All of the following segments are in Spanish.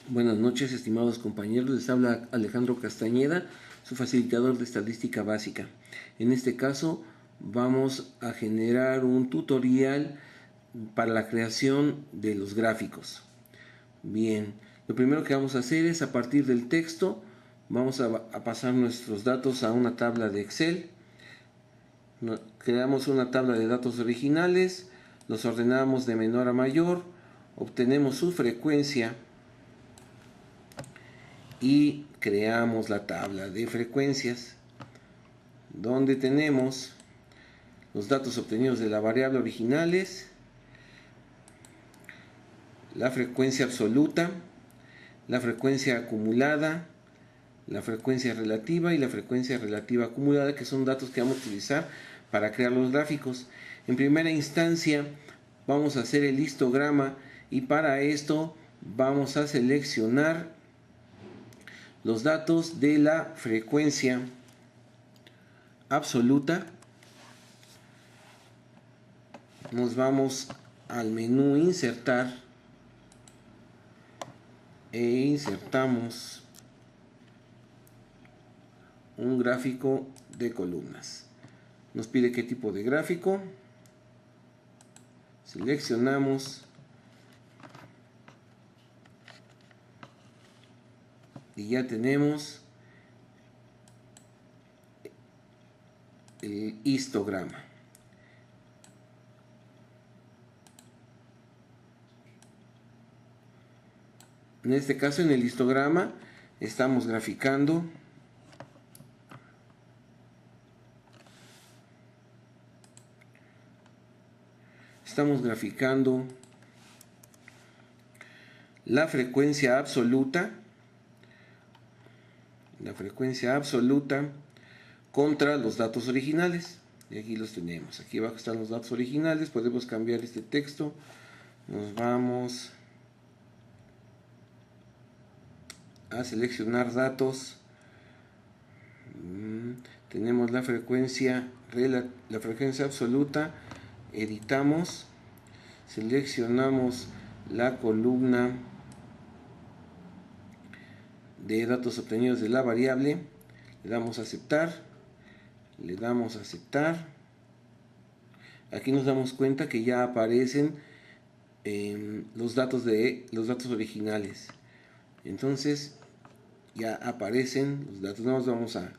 Buenas noches, estimados compañeros. Les habla Alejandro Castañeda, su facilitador de estadística básica. En este caso, vamos a generar un tutorial para la creación de los gráficos. Bien, lo primero que vamos a hacer es, a partir del texto, vamos a pasar nuestros datos a una tabla de Excel. Creamos una tabla de datos originales, los ordenamos de menor a mayor, obtenemos su frecuencia y creamos la tabla de frecuencias, donde tenemos los datos obtenidos de la variable originales, la frecuencia absoluta, la frecuencia acumulada, la frecuencia relativa y la frecuencia relativa acumulada, que son datos que vamos a utilizar para crear los gráficos. En primera instancia vamos a hacer el histograma y para esto vamos a seleccionar los datos de la frecuencia absoluta. Nos vamos al menú insertar e insertamos un gráfico de columnas. Nos pide qué tipo de gráfico. Seleccionamos y ya tenemos el histograma. En este caso, en el histograma estamos graficando la frecuencia absoluta contra los datos originales. Y aquí los tenemos. Aquí abajo están los datos originales. Podemos cambiar este texto. Nos vamos a seleccionar datos. Tenemos la frecuencia absoluta. Editamos. Seleccionamos la columna de datos obtenidos de la variable. Le damos a aceptar. Aquí nos damos cuenta que ya aparecen los datos originales. Entonces ya aparecen los datos. Nos vamos a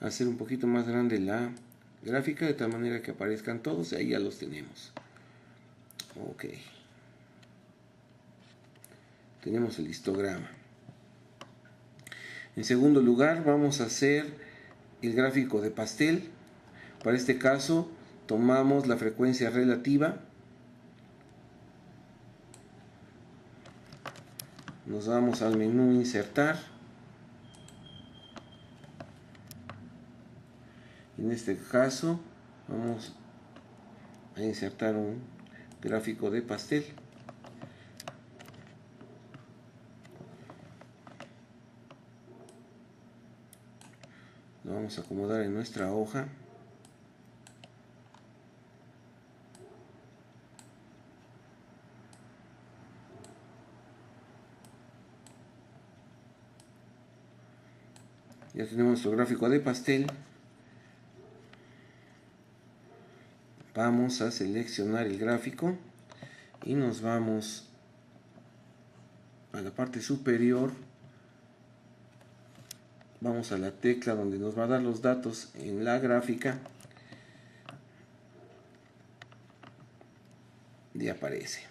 hacer un poquito más grande la gráfica de tal manera que aparezcan todos. Ahí ya los tenemos. Ok. Tenemos el histograma. En segundo lugar, vamos a hacer el gráfico de pastel. Para este caso, tomamos la frecuencia relativa. Nos vamos al menú insertar. En este caso, vamos a insertar un gráfico de pastel. Lo vamos a acomodar en nuestra hoja. Ya tenemos nuestro gráfico de pastel. Vamos a seleccionar el gráfico y nos vamos a la parte superior. Vamos a la tecla donde nos va a dar los datos en la gráfica y aparece.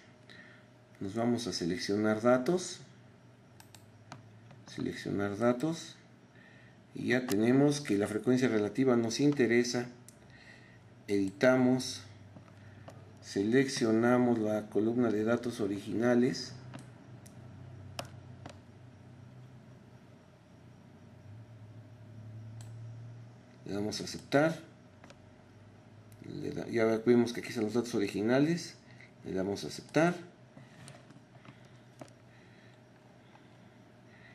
Nos vamos a seleccionar datos. Y ya tenemos que la frecuencia relativa nos interesa. Editamos. Seleccionamos la columna de datos originales. Le damos a aceptar. Ya vemos que aquí están los datos originales. Le damos a aceptar.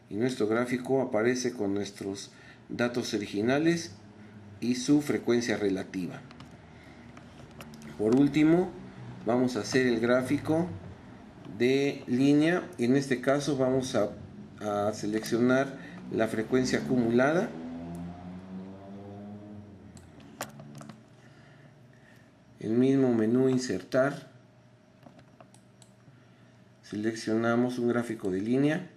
Y nuestro gráfico aparece con nuestros datos originales y su frecuencia relativa. Por último, vamos a hacer el gráfico de línea. En este caso vamos a a seleccionar la frecuencia acumulada. El mismo menú insertar, seleccionamos un gráfico de línea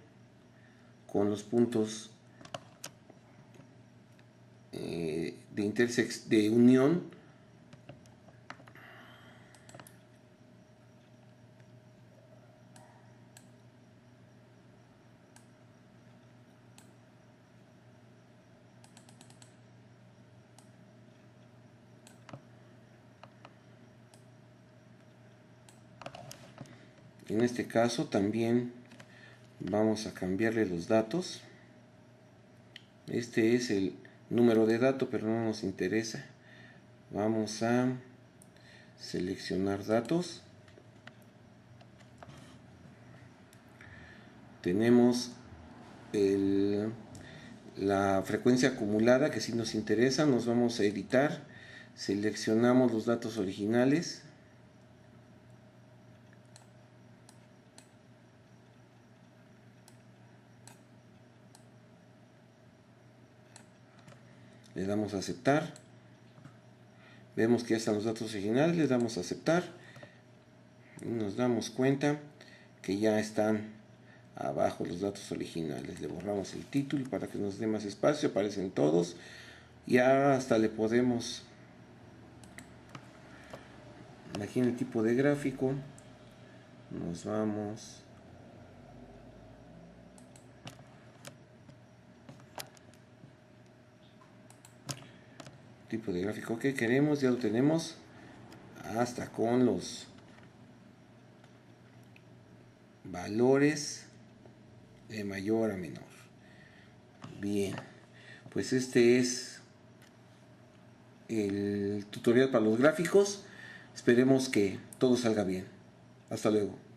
con los puntos de unión. En este caso también vamos a cambiarle los datos. Este es el número de dato, pero no nos interesa. Vamos a seleccionar datos. Tenemos la frecuencia acumulada, que sí nos interesa. Nos vamos a editar. Seleccionamos los datos originales. Le damos a aceptar. Vemos que ya están los datos originales. Le damos a aceptar. Y nos damos cuenta que ya están abajo los datos originales. Le borramos el título para que nos dé más espacio. Aparecen todos. Y ahora hasta le podemos aquí en el tipo de gráfico. Nos vamos tipo de gráfico que queremos, ya lo tenemos, hasta con los valores de mayor a menor. Bien, pues este es el tutorial para los gráficos. Esperemos que todo salga bien. Hasta luego.